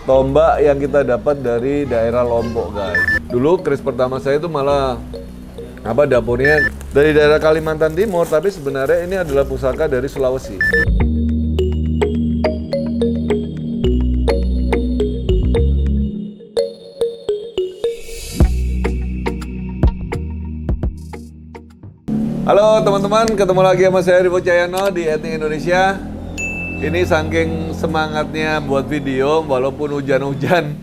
tombak yang kita dapat dari daerah Lombok, guys. Dulu keris pertama saya itu malah dapurnya dari daerah Kalimantan Timur, tapi sebenarnya ini adalah pusaka dari Sulawesi. Halo teman-teman, ketemu lagi sama saya Rivo Cahyono di Etnik Indonesia. Ini saking semangatnya buat video, walaupun hujan-hujan,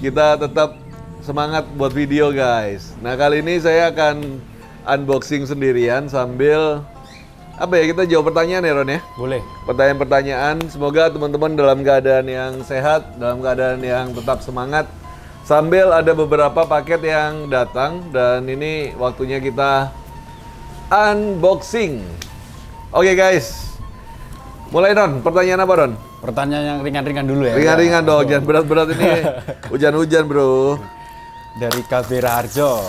kita tetap semangat buat video, guys. Nah, kali ini saya akan unboxing sendirian sambil kita jawab pertanyaan ya, Ron ya? Boleh. Pertanyaan-pertanyaan, semoga teman-teman dalam keadaan yang sehat, dalam keadaan yang tetap semangat. Sambil ada beberapa paket yang datang dan ini waktunya kita unboxing. Oke, guys. Mulai, Ron. Pertanyaan apa, Ron? Pertanyaan yang ringan-ringan dulu ya. Ringan-ringan dong, jangan berat-berat ini. Hujan-hujan, bro. Dari KB Raharjo.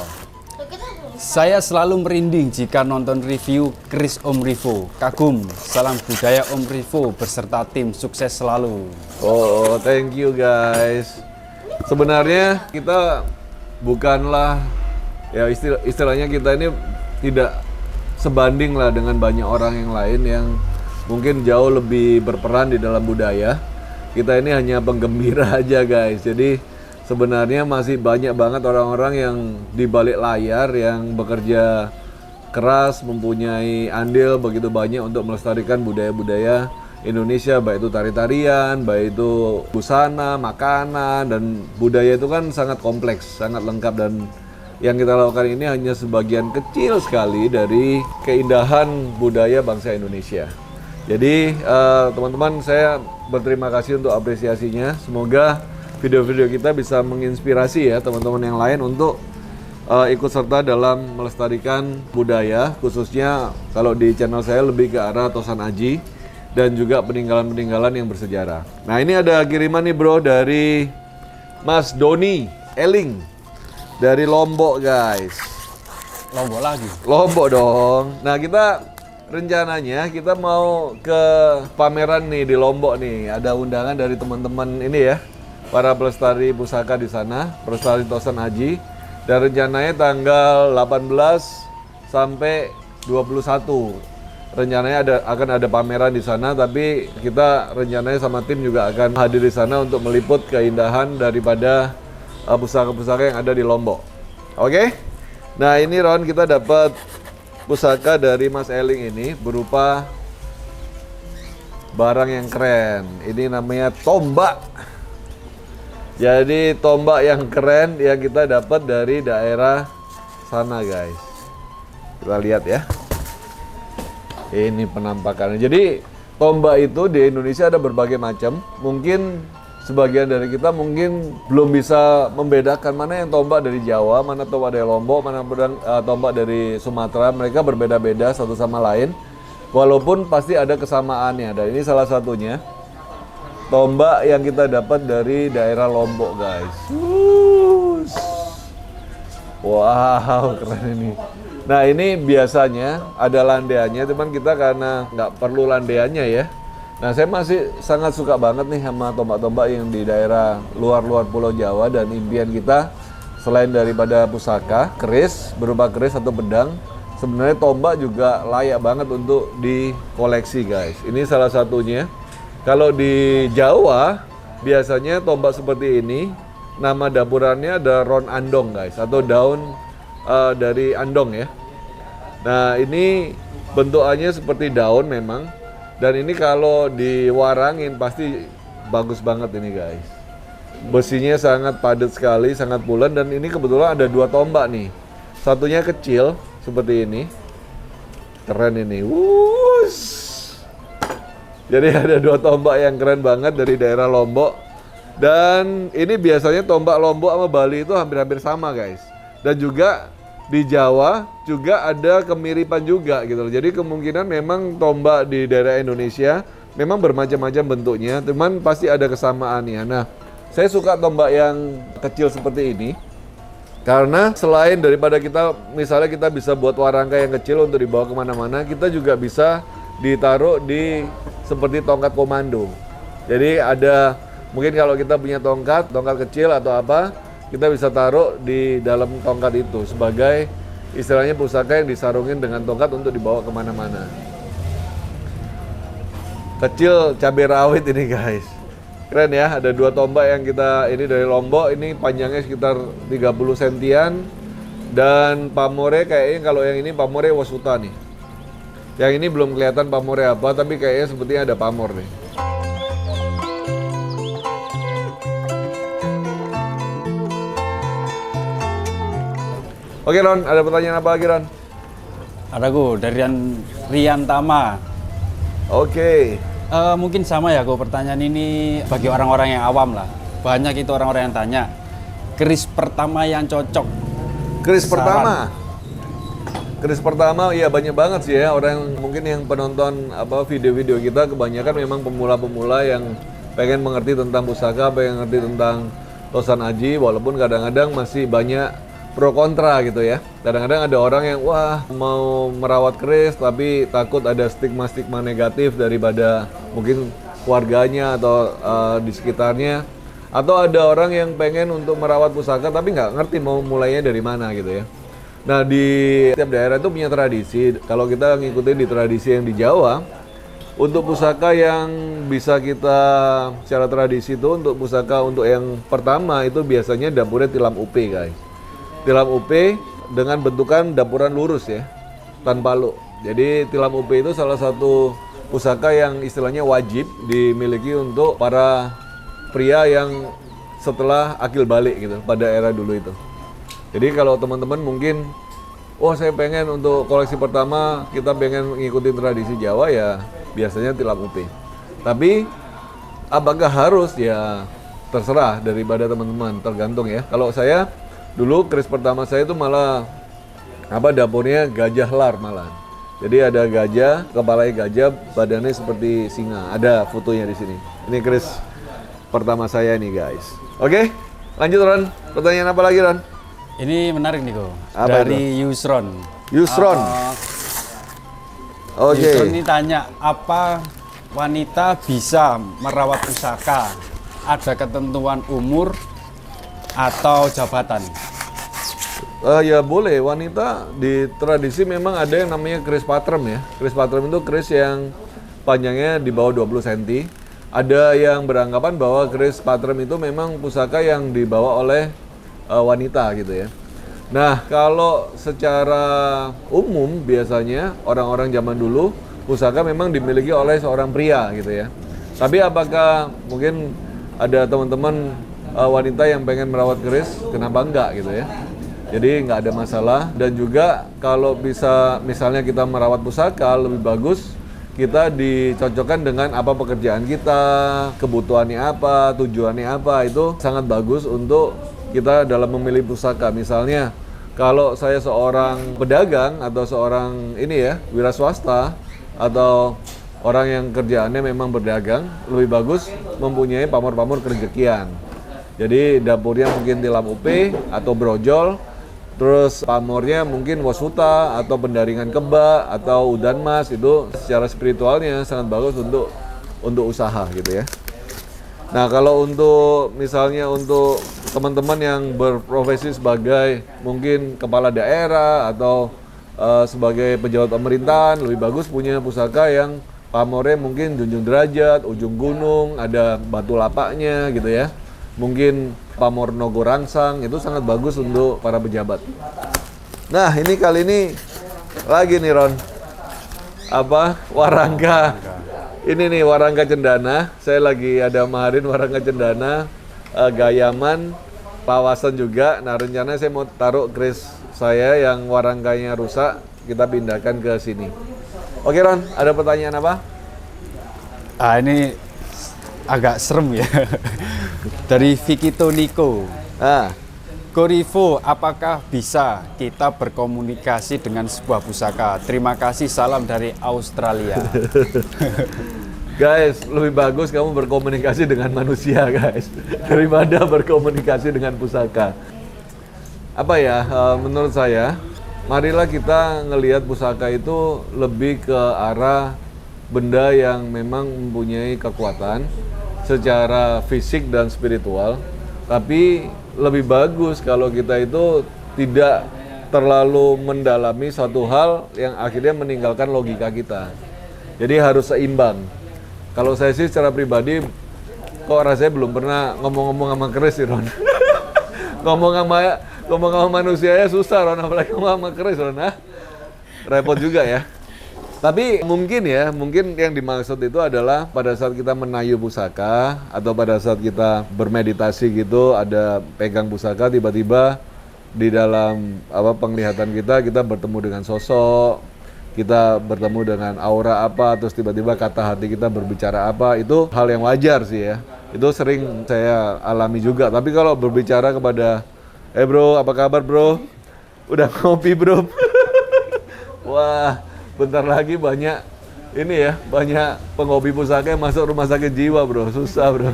Saya selalu merinding jika nonton review keris Om Rivo. Kagum. Salam budaya Om Rivo beserta tim, sukses selalu. Oh, thank you, guys. Sebenarnya kita bukanlah ya istilahnya kita ini tidak sebanding lah dengan banyak orang yang lain yang mungkin jauh lebih berperan di dalam budaya. Kita ini hanya penggembira aja, guys. Jadi sebenarnya masih banyak banget orang-orang yang di balik layar yang bekerja keras, mempunyai andil begitu banyak untuk melestarikan budaya-budaya Indonesia, baik itu tari-tarian, baik itu busana, makanan, dan budaya itu kan sangat kompleks, sangat lengkap, dan yang kita lakukan ini hanya sebagian kecil sekali dari keindahan budaya bangsa Indonesia. Jadi teman-teman, saya berterima kasih untuk apresiasinya. Semoga video-video kita bisa menginspirasi ya teman-teman yang lain untuk ikut serta dalam melestarikan budaya, khususnya kalau di channel saya lebih ke arah Tosan Aji dan juga peninggalan-peninggalan yang bersejarah. Nah, ini ada kiriman nih, bro, dari Mas Doni Eling dari Lombok, guys. Lombok lagi? Lombok dong. Nah, kita rencananya kita mau ke pameran nih di Lombok nih. Ada undangan dari teman-teman ini ya, para pelestari pusaka di sana, pelestari Tosan Aji. Dan rencananya tanggal 18 sampai 21. Rencananya akan ada pameran di sana, tapi kita rencananya sama tim juga akan hadir di sana untuk meliput keindahan daripada pusaka-pusaka yang ada di Lombok. Oke? Nah, ini Ron, kita dapat pusaka dari Mas Eling ini berupa barang yang keren. Ini namanya tombak. Jadi tombak yang keren yang kita dapat dari daerah sana, guys. Kita lihat ya. Ini penampakannya. Jadi tombak itu di Indonesia ada berbagai macam. Mungkin sebagian dari kita mungkin belum bisa membedakan mana yang tombak dari Jawa, mana tombak dari Lombok, mana tombak dari Sumatera. Mereka berbeda-beda satu sama lain, walaupun pasti ada kesamaannya. Dan ini salah satunya, tombak yang kita dapat dari daerah Lombok, guys. Wow, keren ini. Nah, ini biasanya ada landeannya, cuman kita karena nggak perlu landeannya ya. Nah, saya masih sangat suka banget nih sama tombak-tombak yang di daerah luar-luar Pulau Jawa, dan impian kita selain daripada pusaka, keris, berupa keris atau pedang, sebenarnya tombak juga layak banget untuk dikoleksi, guys. Ini salah satunya. Kalau di Jawa, biasanya tombak seperti ini, nama dapurannya ada ron andong, guys, atau daun dari andong ya. Nah, ini bentukannya seperti daun memang. Dan ini kalau diwarangin pasti bagus banget ini, guys. Besinya sangat padat sekali, sangat bulan, dan ini kebetulan ada dua tombak nih. Satunya kecil seperti ini. Keren ini. Wuss. Jadi ada dua tombak yang keren banget dari daerah Lombok. Dan ini biasanya tombak Lombok sama Bali itu hampir-hampir sama, guys. Dan juga di Jawa juga ada kemiripan juga gitu loh. Jadi kemungkinan memang tombak di daerah Indonesia memang bermacam-macam bentuknya, cuman pasti ada kesamaannya. Nah, saya suka tombak yang kecil seperti ini karena selain daripada misalnya kita bisa buat warangka yang kecil untuk dibawa kemana-mana, kita juga bisa ditaruh di seperti tongkat komando. Jadi ada Mungkin kalau kita punya tongkat kecil atau apa, kita bisa taruh di dalam tongkat itu sebagai istilahnya pusaka yang disarungin dengan tongkat untuk dibawa kemana-mana. Kecil cabai rawit ini guys. Keren ya, ada 2 tombak yang kita, ini dari Lombok, ini panjangnya sekitar 30 sentian. Dan pamore kayaknya, kalau yang ini pamore wasuta nih. Yang ini belum kelihatan pamore apa, tapi kayaknya sepertinya ada pamor nih. Oke Ron, ada pertanyaan apa lagi Ron? Ada dari Rian Tama. Oke. Mungkin sama ya pertanyaan ini bagi orang-orang yang awam lah. Banyak itu orang-orang yang tanya, keris pertama yang cocok. Keris Saran. pertama. Keris pertama ya banyak banget sih ya, orang mungkin yang penonton video-video kita kebanyakan memang pemula-pemula yang pengen mengerti tentang pusaka, pengen mengerti tentang tosan aji, walaupun kadang-kadang masih banyak pro kontra gitu ya. Kadang-kadang ada orang yang wah mau merawat keris tapi takut ada stigma-stigma negatif daripada mungkin keluarganya atau di sekitarnya. Atau ada orang yang pengen untuk merawat pusaka tapi nggak ngerti mau mulainya dari mana gitu ya. Nah di setiap daerah itu punya tradisi. Kalau kita ngikutin di tradisi yang di Jawa, untuk pusaka yang bisa kita secara tradisi itu untuk pusaka untuk yang pertama itu biasanya dapurnya tilam upe guys. Tilam upe dengan bentukan dapuran lurus ya, tanpa lu. Jadi tilam upe itu salah satu pusaka yang istilahnya wajib dimiliki untuk para pria yang setelah akil balik gitu pada era dulu itu. Jadi kalau teman-teman mungkin, saya pengen untuk koleksi pertama kita pengen ngikutin tradisi Jawa ya biasanya tilam upe. Tapi apakah harus ya terserah daripada teman-teman, tergantung ya. Kalau saya dulu keris pertama saya itu malah dapurnya gajah lar malah. Jadi ada gajah, kepalanya gajah, badannya seperti singa. Ada fotonya di sini. Ini keris pertama saya nih guys. Oke, lanjut Ron. Pertanyaan apa lagi Ron? Ini menarik nih Apa dari Yusron. Yusron. Oke. Yusron ini tanya, apa wanita bisa merawat pusaka? Ada ketentuan umur atau jabatan? Ya boleh, wanita di tradisi memang ada yang namanya keris patrem ya. Keris patrem itu keris yang panjangnya di bawah 20 cm. Ada yang beranggapan bahwa keris patrem itu memang pusaka yang dibawa oleh wanita gitu ya. Nah kalau secara umum biasanya orang-orang zaman dulu pusaka memang dimiliki oleh seorang pria gitu ya. Tapi apakah mungkin ada teman-teman wanita yang pengen merawat keris, kenapa enggak gitu ya. Jadi nggak ada masalah. Dan juga kalau bisa misalnya kita merawat pusaka lebih bagus kita dicocokkan dengan apa pekerjaan kita, kebutuhannya apa, tujuannya apa, itu sangat bagus untuk kita dalam memilih pusaka. Misalnya kalau saya seorang pedagang atau seorang wira swasta atau orang yang kerjaannya memang berdagang, lebih bagus mempunyai pamor-pamor kerejekian. Jadi dapurnya mungkin tilam upe atau brojol, terus pamornya mungkin wasuta atau pendaringan keba atau udan mas, itu secara spiritualnya sangat bagus untuk usaha gitu ya. Nah kalau untuk misalnya untuk teman-teman yang berprofesi sebagai mungkin kepala daerah atau sebagai pejabat pemerintahan, lebih bagus punya pusaka yang pamornya mungkin junjung derajat, ujung gunung, ada batu lapaknya gitu ya. Mungkin pamor nogo rangsang, itu sangat bagus untuk para pejabat. Nah ini kali ini lagi nih Ron, warangka. Ini nih warangka cendana. Saya lagi ada maharin warangka cendana, gayaman, lawasan juga. Nah rencananya saya mau taruh keris saya yang warangkanya rusak, kita pindahkan ke sini. Oke Ron, ada pertanyaan apa? Ini agak serem ya. Dari Vikito Niko. Korivo, apakah bisa kita berkomunikasi dengan sebuah pusaka? Terima kasih, salam dari Australia. Guys, lebih bagus kamu berkomunikasi dengan manusia guys daripada berkomunikasi dengan pusaka. Menurut saya, marilah kita ngelihat pusaka itu lebih ke arah benda yang memang mempunyai kekuatan. secara fisik dan spiritual, tapi lebih bagus kalau kita itu tidak terlalu mendalami suatu hal yang akhirnya meninggalkan logika kita. Jadi harus seimbang. Kalau saya sih secara pribadi, kok rasanya belum pernah ngomong-ngomong sama keris sih, Ron. ngomong sama manusianya susah, Ron, apalagi ngomong sama keris, Ron. Repot juga ya. Tapi mungkin yang dimaksud itu adalah pada saat kita menayu pusaka atau pada saat kita bermeditasi gitu, ada pegang pusaka, tiba-tiba di dalam penglihatan kita bertemu dengan sosok, kita bertemu dengan aura apa, terus tiba-tiba kata hati kita berbicara apa, itu hal yang wajar sih ya. Itu sering saya alami juga. Tapi kalau berbicara kepada, bro, apa kabar bro? Udah ngopi bro? Wah, bentar lagi banyak penghobi pusaka yang masuk rumah sakit jiwa bro, susah bro.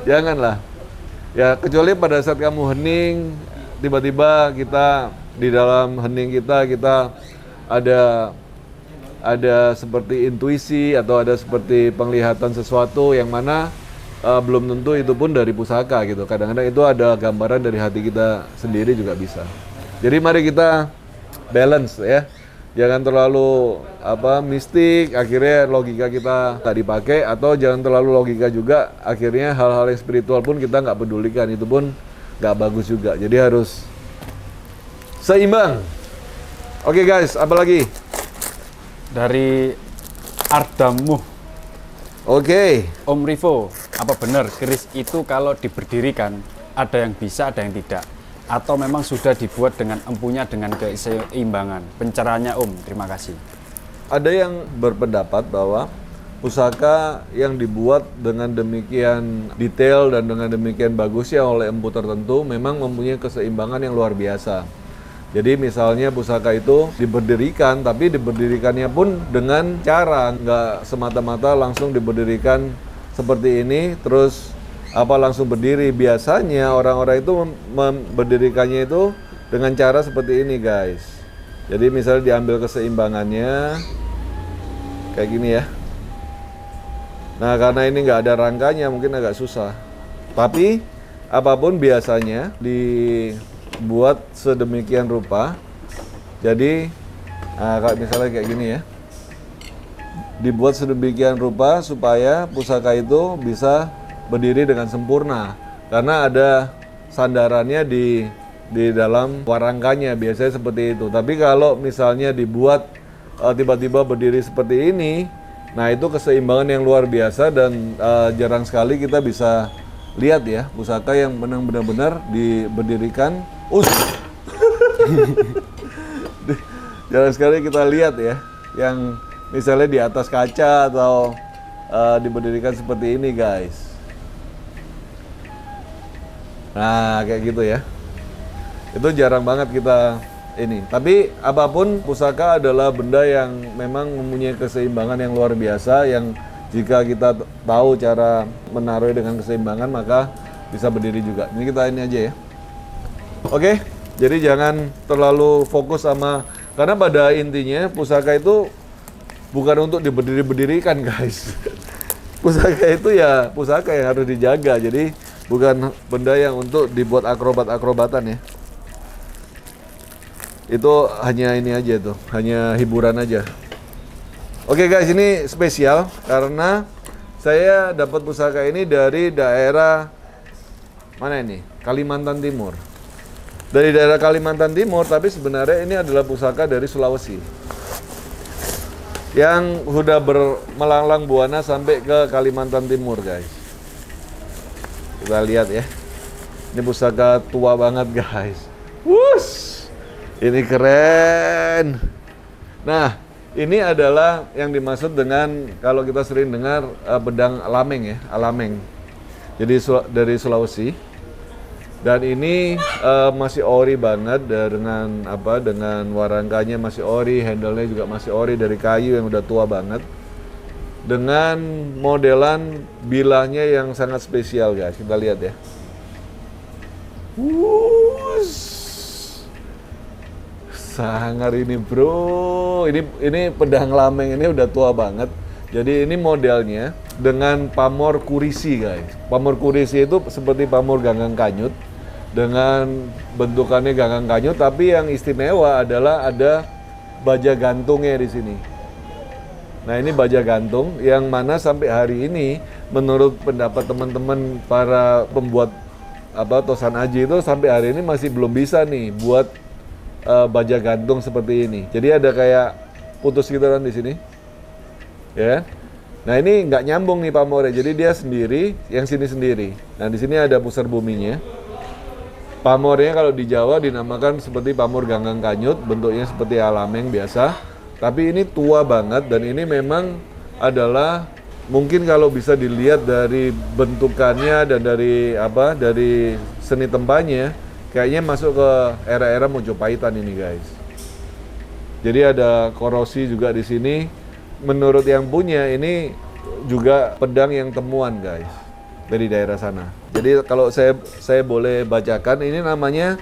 Janganlah. Ya kecuali pada saat kamu hening, tiba-tiba kita di dalam hening kita ada seperti intuisi atau ada seperti penglihatan sesuatu yang mana belum tentu itu pun dari pusaka gitu. Kadang-kadang itu ada gambaran dari hati kita sendiri juga bisa. Jadi mari kita balance ya. Jangan terlalu mistik, akhirnya logika kita nggak dipakai, atau jangan terlalu logika juga, akhirnya hal-hal yang spiritual pun kita nggak pedulikan, itu pun nggak bagus juga. Jadi harus seimbang. Oke guys, apa lagi? Dari Ardamuh. Oke. Om Rivo, apa benar keris itu kalau diberdirikan ada yang bisa, ada yang tidak? Atau memang sudah dibuat dengan empunya dengan keseimbangan? Pencerahannya Om, terima kasih. Ada yang berpendapat bahwa pusaka yang dibuat dengan demikian detail dan dengan demikian bagusnya oleh empu tertentu memang mempunyai keseimbangan yang luar biasa. Jadi misalnya pusaka itu diberdirikan, tapi diberdirikannya pun dengan cara nggak semata-mata langsung diberdirikan seperti ini terus langsung berdiri. Biasanya orang-orang itu berdirikannya itu dengan cara seperti ini guys. Jadi misalnya diambil keseimbangannya kayak gini ya. Nah karena ini nggak ada rangkanya mungkin agak susah. Tapi apapun biasanya dibuat sedemikian rupa. Jadi misalnya kayak gini ya. Dibuat sedemikian rupa supaya pusaka itu bisa berdiri dengan sempurna. Karena ada sandarannya di dalam warangkanya, biasanya seperti itu. Tapi kalau misalnya dibuat tiba-tiba berdiri seperti ini, nah itu keseimbangan yang luar biasa dan jarang sekali kita bisa lihat ya pusaka yang benar-benar diberdirikan. Jarang sekali kita lihat ya yang misalnya di atas kaca atau diberdirikan seperti ini guys. Nah kayak gitu ya. Itu jarang banget kita ini. Tapi apapun, pusaka adalah benda yang memang mempunyai keseimbangan yang luar biasa, yang jika kita tahu cara menaruh dengan keseimbangan maka bisa berdiri juga. Ini kita ini aja ya. Oke, jadi jangan terlalu fokus sama, karena pada intinya pusaka itu bukan untuk diberdiri-berdirikan guys. Pusaka itu ya pusaka yang harus dijaga. Jadi bukan benda yang untuk dibuat akrobat-akrobatan ya. Itu hanya ini aja tuh, hanya hiburan aja. Oke guys, ini spesial karena saya dapat pusaka ini dari daerah mana ini? Kalimantan Timur. Dari daerah Kalimantan Timur, tapi sebenarnya ini adalah pusaka dari Sulawesi. Yang sudah bermelalang buana sampai ke Kalimantan Timur guys. Kita lihat ya. Ini pusaka tua banget guys. Wush! Ini keren. Nah, ini adalah yang dimaksud dengan kalau kita sering dengar pedang alameng ya, alameng. Jadi dari Sulawesi. Dan ini masih ori banget dengan dengan warangkanya masih ori, handle-nya juga masih ori dari kayu yang udah tua banget. Dengan modelan bilahnya yang sangat spesial guys. Kita lihat ya. Sangar ini bro. Ini pedang lameng ini udah tua banget. Jadi ini modelnya dengan pamor kurisi guys. Pamor kurisi itu seperti pamor ganggang kanyut dengan bentukannya ganggang kanyut, tapi yang istimewa adalah ada baja gantungnya di sini. Nah ini baja gantung yang mana sampai hari ini menurut pendapat teman-teman para pembuat tosan aji itu sampai hari ini masih belum bisa nih buat baja gantung seperti ini. Jadi ada kayak putus gitu kan di sini, ya. Nah ini nggak nyambung nih pamornya, jadi dia sendiri, yang sini sendiri. Nah di sini ada pusar buminya. Pamornya kalau di Jawa dinamakan seperti pamor ganggang kanyut, bentuknya seperti alameng biasa. Tapi ini tua banget dan ini memang adalah mungkin kalau bisa dilihat dari bentukannya dan dari seni tempanya, kayaknya masuk ke era-era Mojopahitan ini guys. Jadi ada korosi juga di sini. Menurut yang punya ini juga pedang yang temuan guys dari daerah sana. Jadi kalau saya boleh bacakan, ini namanya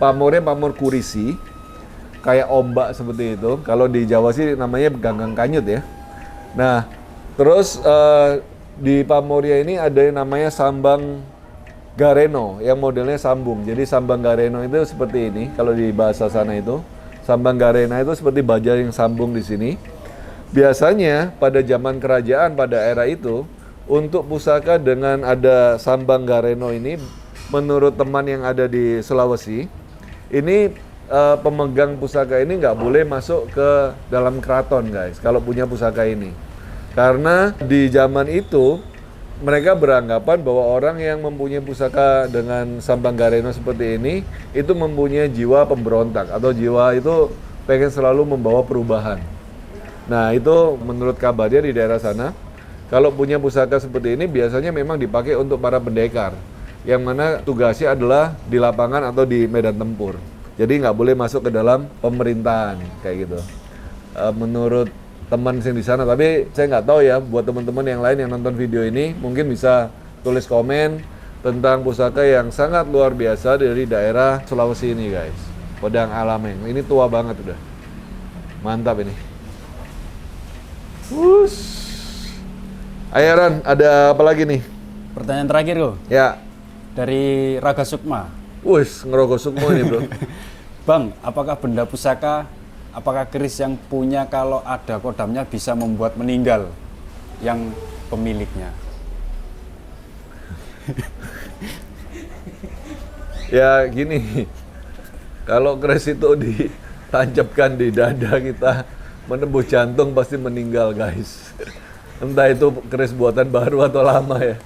pamornya pamor kurisi. Kayak ombak seperti itu. Kalau di Jawa sih namanya ganggang kanyut ya. Nah, terus di Pamoria ini ada yang namanya sambang gareno, yang modelnya sambung. Jadi sambang gareno itu seperti ini. Kalau di bahasa sana itu, sambang garena itu seperti baja yang sambung di sini. Biasanya pada zaman kerajaan pada era itu, untuk pusaka dengan ada sambang gareno ini, menurut teman yang ada di Sulawesi, ini pemegang pusaka ini nggak boleh masuk ke dalam keraton guys kalau punya pusaka ini, karena di zaman itu mereka beranggapan bahwa orang yang mempunyai pusaka dengan sambang gareno seperti ini itu mempunyai jiwa pemberontak atau jiwa itu pengen selalu membawa perubahan. Nah itu menurut kabarnya di daerah sana, kalau punya pusaka seperti ini biasanya memang dipakai untuk para pendekar yang mana tugasnya adalah di lapangan atau di medan tempur. Jadi nggak boleh masuk ke dalam pemerintahan kayak gitu. Menurut teman yang di sana, tapi saya nggak tahu ya. Buat teman-teman yang lain yang nonton video ini, mungkin bisa tulis komen tentang pusaka yang sangat luar biasa dari daerah Sulawesi ini guys. Pedang alameng. Ini tua banget udah. Mantap ini. Ayo Ran, ada apa lagi nih? Pertanyaan terakhir kok. Ya. Dari Raga Sukma. Ngerokok semua ini bro. Bang, apakah benda pusaka, apakah keris yang punya kalau ada kodamnya bisa membuat meninggal yang pemiliknya? Ya gini, kalau keris itu ditancapkan di dada kita, menembus jantung pasti meninggal guys. Entah itu keris buatan baru atau lama ya.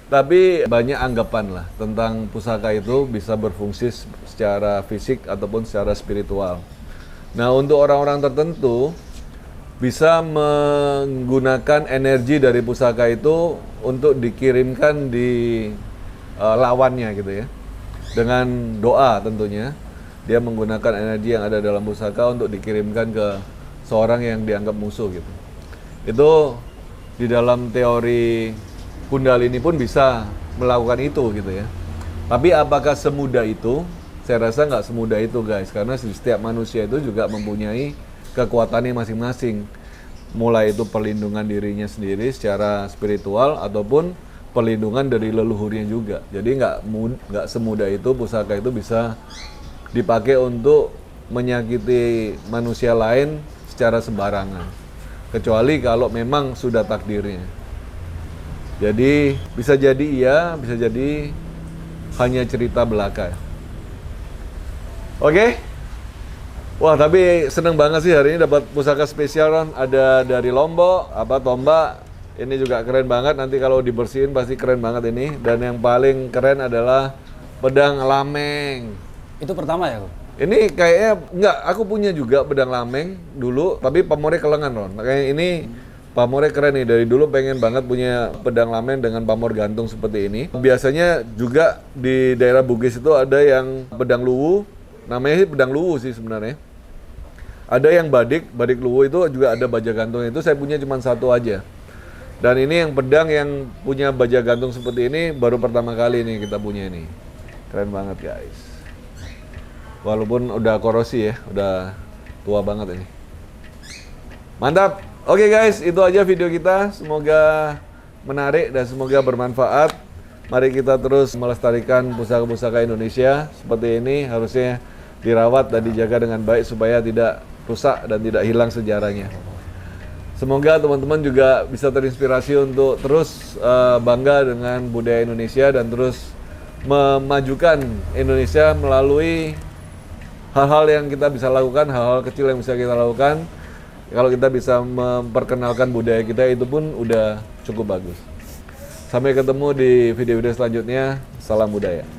Tapi banyak anggapan lah tentang pusaka itu bisa berfungsi secara fisik ataupun secara spiritual. Nah untuk orang-orang tertentu bisa menggunakan energi dari pusaka itu untuk dikirimkan di lawannya gitu ya. Dengan doa tentunya. Dia menggunakan energi yang ada dalam pusaka untuk dikirimkan ke seorang yang dianggap musuh gitu. Itu di dalam teori Kundalini pun bisa melakukan itu gitu ya. Tapi apakah semudah itu? Saya rasa nggak semudah itu guys, karena setiap manusia itu juga mempunyai kekuatannya masing-masing. Mulai itu perlindungan dirinya sendiri secara spiritual ataupun perlindungan dari leluhurnya juga. Jadi nggak semudah itu pusaka itu bisa dipakai untuk menyakiti manusia lain secara sembarangan. Kecuali kalau memang sudah takdirnya. Jadi bisa jadi iya, bisa jadi hanya cerita belaka. Oke? Wah tapi seneng banget sih hari ini dapat pusaka spesial kan. Ada dari Lombok, tombak. Ini juga keren banget, nanti kalau dibersihin pasti keren banget ini. Dan yang paling keren adalah pedang lameng. Itu pertama ya? Ini kayaknya, enggak, aku punya juga pedang lameng dulu, tapi pamornya kelengan Ron. Makanya ini pamornya keren nih, dari dulu pengen banget punya pedang lameng dengan pamor gantung seperti ini. Biasanya juga di daerah Bugis itu ada yang pedang luwu, namanya sih pedang luwu sih sebenarnya. Ada yang badik luwu itu juga ada baja gantung, itu saya punya cuma satu aja. Dan ini yang pedang yang punya baja gantung seperti ini baru pertama kali nih kita punya ini. Keren banget guys. Walaupun udah korosi ya, udah tua banget ini. Mantap! Oke guys, itu aja video kita. Semoga menarik dan semoga bermanfaat. Mari kita terus melestarikan pusaka-pusaka Indonesia seperti ini, harusnya dirawat dan dijaga dengan baik supaya tidak rusak dan tidak hilang sejarahnya. Semoga teman-teman juga bisa terinspirasi untuk terus bangga dengan budaya Indonesia dan terus memajukan Indonesia melalui hal-hal yang kita bisa lakukan, hal-hal kecil yang bisa kita lakukan. Kalau kita bisa memperkenalkan budaya kita, itu pun udah cukup bagus. Sampai ketemu di video-video selanjutnya. Salam budaya.